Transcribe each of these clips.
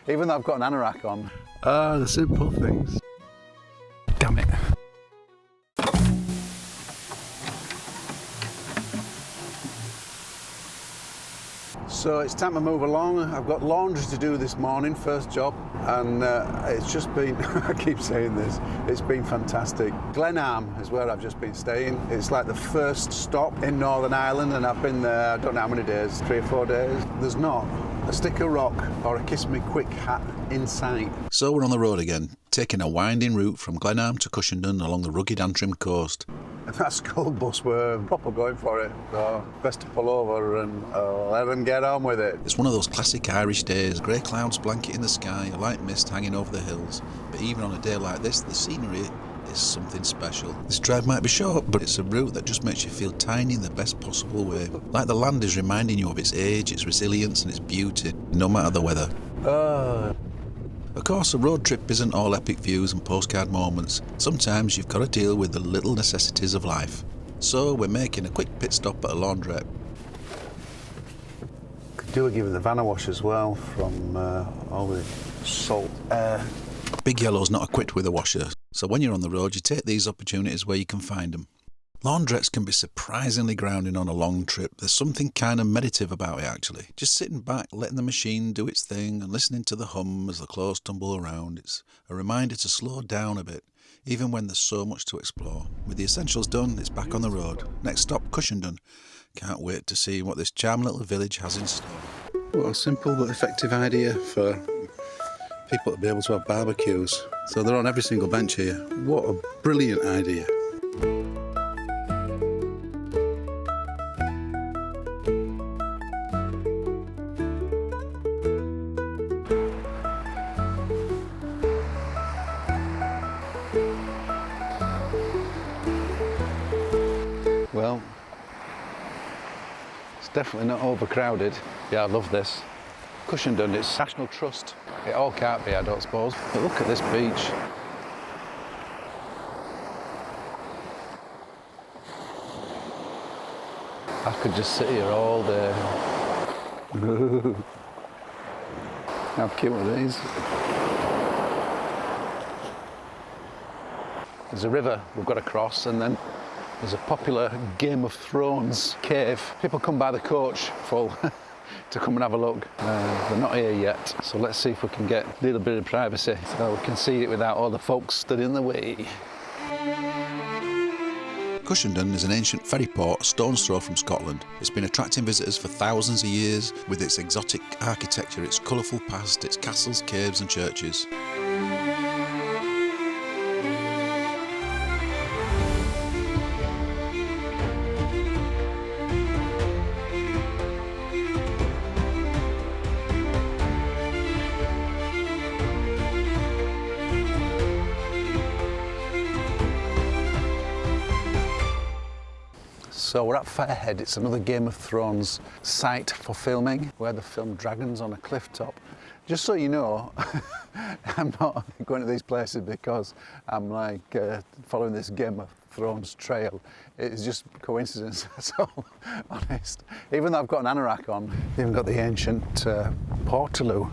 even though I've got an anorak on. Ah, the simple things. Damn it. So it's time to move along. I've got laundry to do this morning, first job, and it's just been, I keep saying this, it's been fantastic. Glenarm is where I've just been staying. It's like the first stop in Northern Ireland, and I've been there, I don't know how many days, 3 or 4 days. There's not a stick of rock or a kiss me quick hat in sight. So we're on the road again, taking a winding route from Glenarm to Cushendun along the rugged Antrim coast. And that school bus were proper going for it, so best to pull over and let them get on with it. It's one of those classic Irish days, grey clouds blanketing the sky, a light mist hanging over the hills. But even on a day like this, the scenery is something special. This drive might be short, but it's a route that just makes you feel tiny in the best possible way. Like the land is reminding you of its age, its resilience and its beauty, no matter the weather. Of course, a road trip isn't all epic views and postcard moments. Sometimes you've got to deal with the little necessities of life. So we're making a quick pit stop at a laundrette. Could do a give the van a wash as well from all the salt air. Big Yellow's not equipped with a washer, so when you're on the road you take these opportunities where you can find them. Laundrettes can be surprisingly grounding on a long trip. There's something kind of meditative about it actually. Just sitting back, letting the machine do its thing and listening to the hum as the clothes tumble around. It's a reminder to slow down a bit, even when there's so much to explore. With the essentials done, it's back on the road. Next stop, Cushendun. Can't wait to see what this charming little village has in store. What a simple but effective idea for people to be able to have barbecues. So they're on every single bench here. What a brilliant idea. Well, it's definitely not overcrowded. Yeah, I love this. Cushendun, it's National Trust. It all can't be, I don't suppose. But look at this beach. I could just sit here all day. How cute are these? There's a river we've got to cross, and then there's a popular Game of Thrones cave. People come by the coach full to come and have a look. They're not here yet, so let's see if we can get a little bit of privacy so we can see it without all the folks stood in the way. Cushendun is an ancient ferry port a stone's throw from Scotland. It's been attracting visitors for thousands of years with its exotic architecture, its colourful past, its castles, caves and churches. So we're at Fairhead. It's another Game of Thrones site for filming, where they filmed dragons on a cliff top. Just so you know, I'm not going to these places because I'm like following this Game of Thrones trail. It's just coincidence, that's all, honest. Even though I've got an anorak on, they've even got the ancient Portaloo.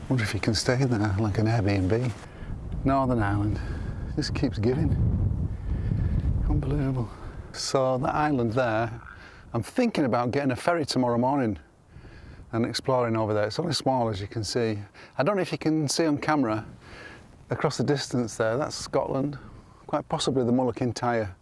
Wonder if you can stay in there like an Airbnb. Northern Ireland, just keeps giving. Unbelievable. So that island there, I'm thinking about getting a ferry tomorrow morning and exploring over there. It's only small, as you can see. I don't know if you can see on camera across the distance there, that's Scotland, quite possibly the Mull of Kintyre.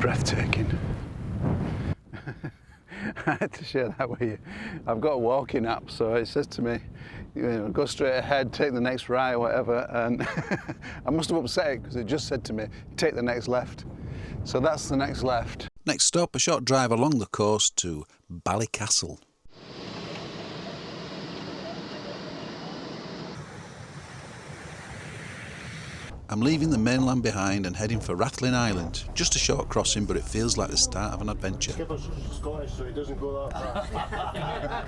breathtaking. I had to share that with you. I've got a walking app, so it says to me, you know, go straight ahead, take the next right, or whatever. And I must have upset it because it just said to me, take the next left. So that's the next left. Next stop, a short drive along the coast to Ballycastle. I'm leaving the mainland behind and heading for Rathlin Island. Just a short crossing, but it feels like the start of an adventure. Skipper's Scottish, so he doesn't go that far.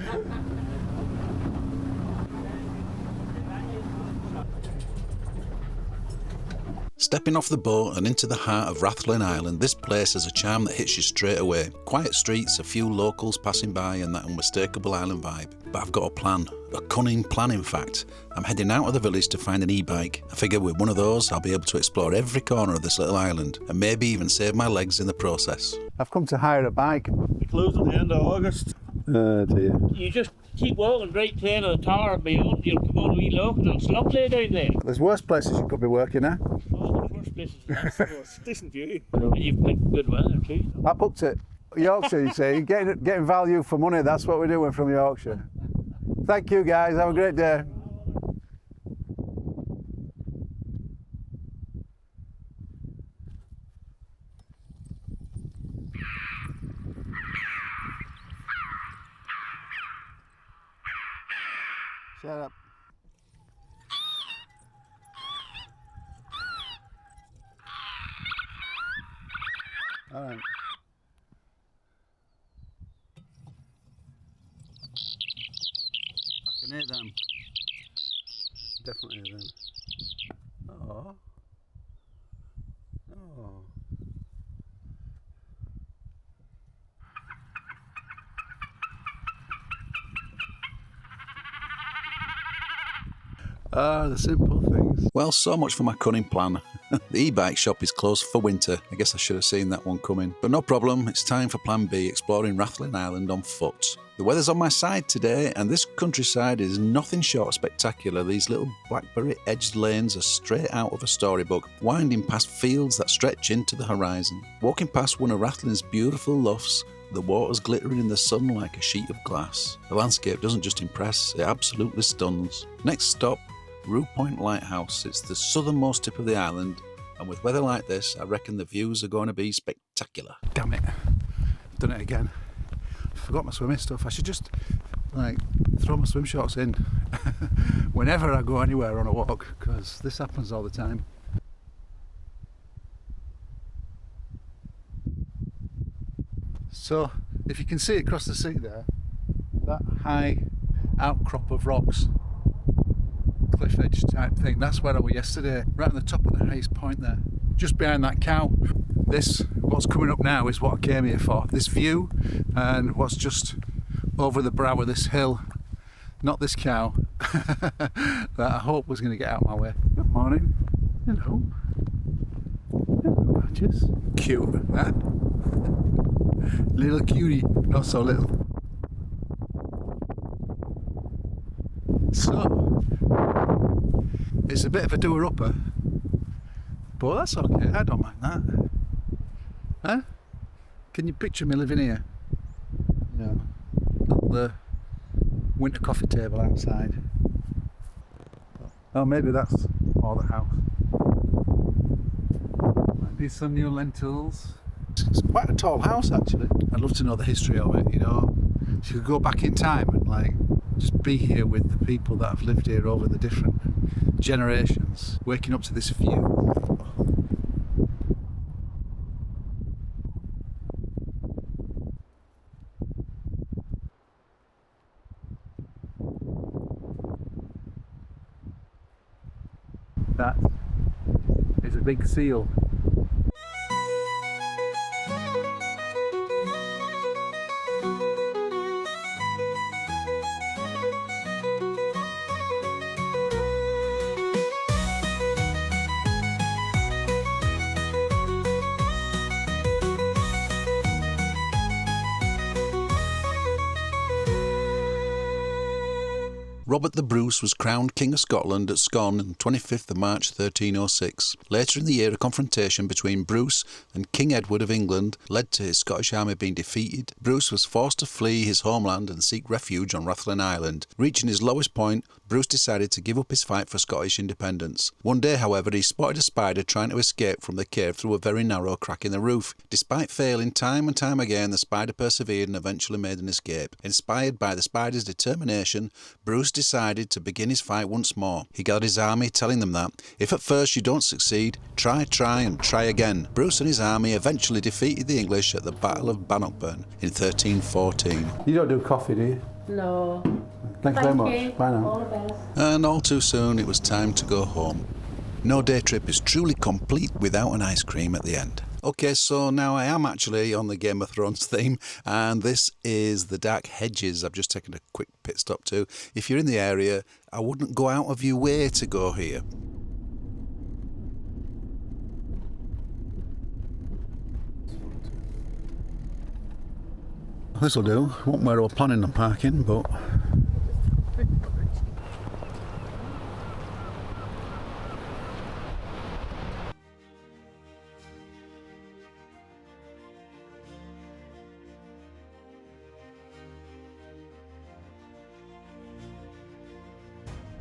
Stepping off the boat and into the heart of Rathlin Island, this place has a charm that hits you straight away. Quiet streets, a few locals passing by and that unmistakable island vibe. But I've got a plan. A cunning plan, in fact. I'm heading out of the village to find an e-bike. I figure with one of those I'll be able to explore every corner of this little island and maybe even save my legs in the process. I've come to hire a bike. We close at the end of August. Oh dear. You just keep walking right clear to the tower beyond, you'll come on a wee look and it's lovely down there. There's worse places you could be working at. Oh, the first place is nice. It's decent view. And you've picked good weather too. I booked it. Yorkshire, you see, getting value for money, that's what we're doing from Yorkshire. Thank you guys, have a great day. Shut up. All right. I can hear them. Definitely hear them. Oh. Oh. Ah, the simple things. Well, so much for my cunning plan. The e-bike shop is closed for winter. I guess I should have seen that one coming. But no problem, it's time for plan B, exploring Rathlin Island on foot. The weather's on my side today, and this countryside is nothing short of spectacular. These little blackberry-edged lanes are straight out of a storybook, winding past fields that stretch into the horizon. Walking past one of Rathlin's beautiful loughs, the water's glittering in the sun like a sheet of glass. The landscape doesn't just impress, it absolutely stuns. Next stop, Rue Point Lighthouse. It's the southernmost tip of the island, and with weather like this, I reckon the views are going to be spectacular. Damn it. I've done it again. Forgot my swimming stuff. I should just throw my swim shorts in whenever I go anywhere on a walk, because this happens all the time. So if you can see across the sea there, that high outcrop of rocks, cliff edge type thing, that's where I was yesterday, right on the top of the highest point there, just behind that cow. This, what's coming up now, is what I came here for. This view and what's just over the brow of this hill, not this cow, that I hope was going to get out of my way. Good morning. Hello. Hello, Badgers. Cute, huh? Little cutie, not so little. So, it's a bit of a doer-upper, but that's okay, I don't mind that. Huh? Can you picture me living here? No. At the winter coffee table outside. Oh, maybe that's more the house. Might be some new lentils. It's quite a tall house, actually. I'd love to know the history of it, you know. If you could go back in time and just be here with the people that have lived here over the different generations, waking up to this view. That is a big seal. Robert the Bruce was crowned King of Scotland at Scone on 25th of March 1306. Later in the year, a confrontation between Bruce and King Edward of England led to his Scottish army being defeated. Bruce was forced to flee his homeland and seek refuge on Rathlin Island. Reaching his lowest point, Bruce decided to give up his fight for Scottish independence. One day, however, he spotted a spider trying to escape from the cave through a very narrow crack in the roof. Despite failing time and time again, the spider persevered and eventually made an escape. Inspired by the spider's determination, Bruce decided to begin his fight once more. He gathered his army, telling them that, if at first you don't succeed, try and try again. Bruce and his army eventually defeated the English at the Battle of Bannockburn in 1314. You don't do coffee, do you? No. Thank you very much. Bye now. All the best. And all too soon it was time to go home. No day trip is truly complete without an ice cream at the end. Okay, so now I am actually on the Game of Thrones theme, and this is the Dark Hedges I've just taken a quick pit stop to. If you're in the area, I wouldn't go out of your way to go here. This'll do. Wasn't where I was planning on parking, but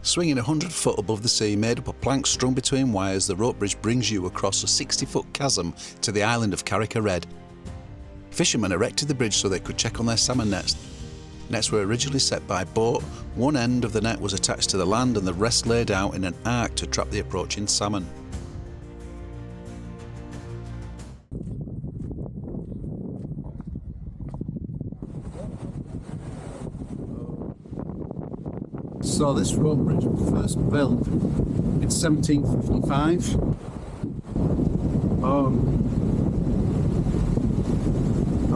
Swinging 100 foot above the sea, made up of planks strung between wires, the rope bridge brings you across a 60-foot chasm to the island of Carrick-a-Red. Fishermen erected the bridge so they could check on their salmon nets. Nets were originally set by boat. One end of the net was attached to the land and the rest laid out in an arc to trap the approaching salmon. so this rope bridge was first built in 1755. Oh,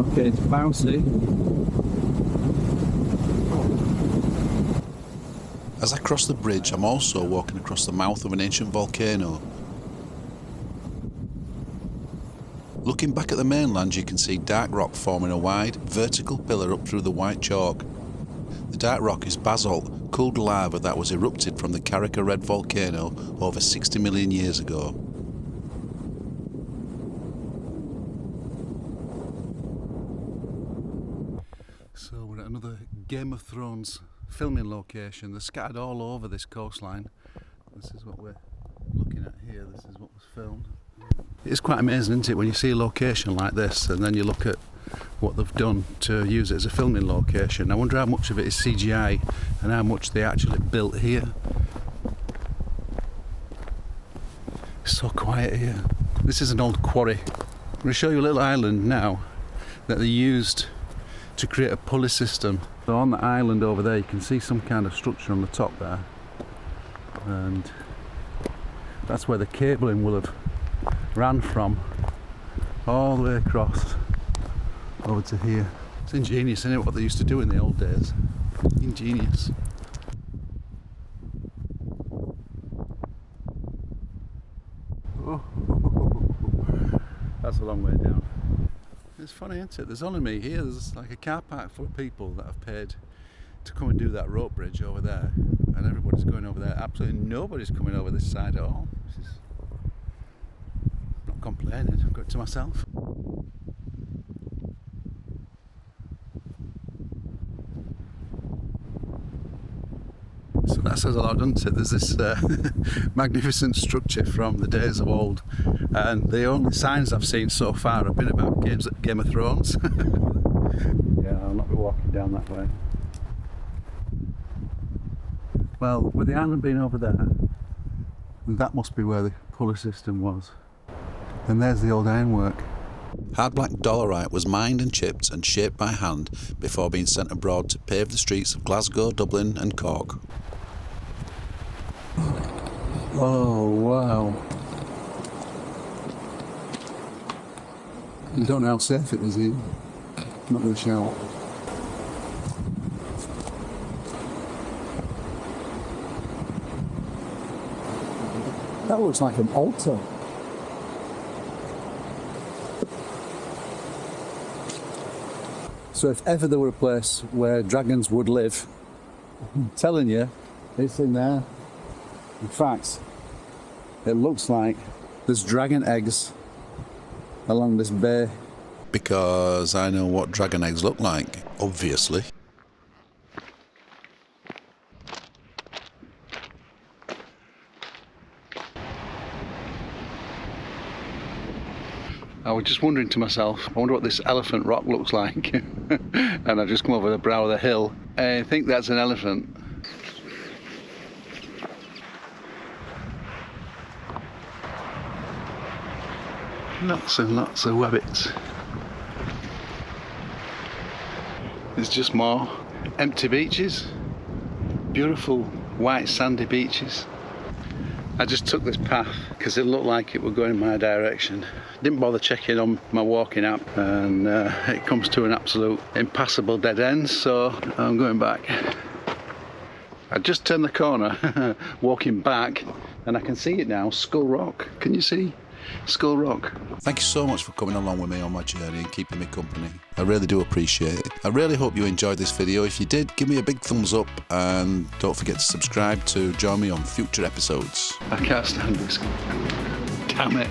okay, it's bouncy. As I cross the bridge, I'm also walking across the mouth of an ancient volcano. Looking back at the mainland, you can see dark rock forming a wide, vertical pillar up through the white chalk. The dark rock is basalt, cooled lava that was erupted from the Carrick-a-Red volcano over 60 million years ago. So we're at another Game of Thrones filming location. They're scattered all over this coastline. This is what we're looking at here. This is what was filmed. It's quite amazing, isn't it, when you see a location like this and then you look at what they've done to use it as a filming location. I wonder how much of it is CGI and how much they actually built here. It's so quiet here. This is an old quarry. I'm going to show you a little island now that they used to create a pulley system. So on the island over there you can see some kind of structure on the top there, and that's where the cabling will have ran from all the way across over to here. It's ingenious, isn't it, what they used to do in the old days? Ingenious. Oh, that's a long way down. It's funny, isn't it? There's only me here. There's like a car park full of people that have paid to come and do that rope bridge over there, and everybody's going over there. Absolutely nobody's coming over this side at all. This is not complaining. I've got it to myself. So that says a lot, doesn't it? There's this magnificent structure from the days of old, and the only signs I've seen so far have been about Game of Thrones. Yeah, I'll not be walking down that way. Well, with the island being over there, that must be where the pulley system was. Then there's the old ironwork. Hard black dolerite was mined and chipped and shaped by hand before being sent abroad to pave the streets of Glasgow, Dublin and Cork. Oh, wow. I don't know how safe it is here. I'm not going to shout. That looks like an altar. So if ever there were a place where dragons would live, I'm telling you, This thing there. In fact, it looks like there's dragon eggs along this bay. Because I know what dragon eggs look like, obviously. I was just wondering to myself, I wonder what this elephant rock looks like. And I've just come over the brow of the hill. I think that's an elephant. Lots and lots of wabbits. There's just more empty beaches. Beautiful white sandy beaches. I just took this path because it looked like it would go in my direction. Didn't bother checking on my walking app, and it comes to an absolute impassable dead end, so I'm going back. I just turned the corner walking back, and I can see it now, Skull Rock. Can you see Skull Rock? Thank you so much for coming along with me on my journey and keeping me company. I really do appreciate it. I really hope you enjoyed this video. If you did, give me a big thumbs up and don't forget to subscribe to join me on future episodes. I can't stand this. Damn it.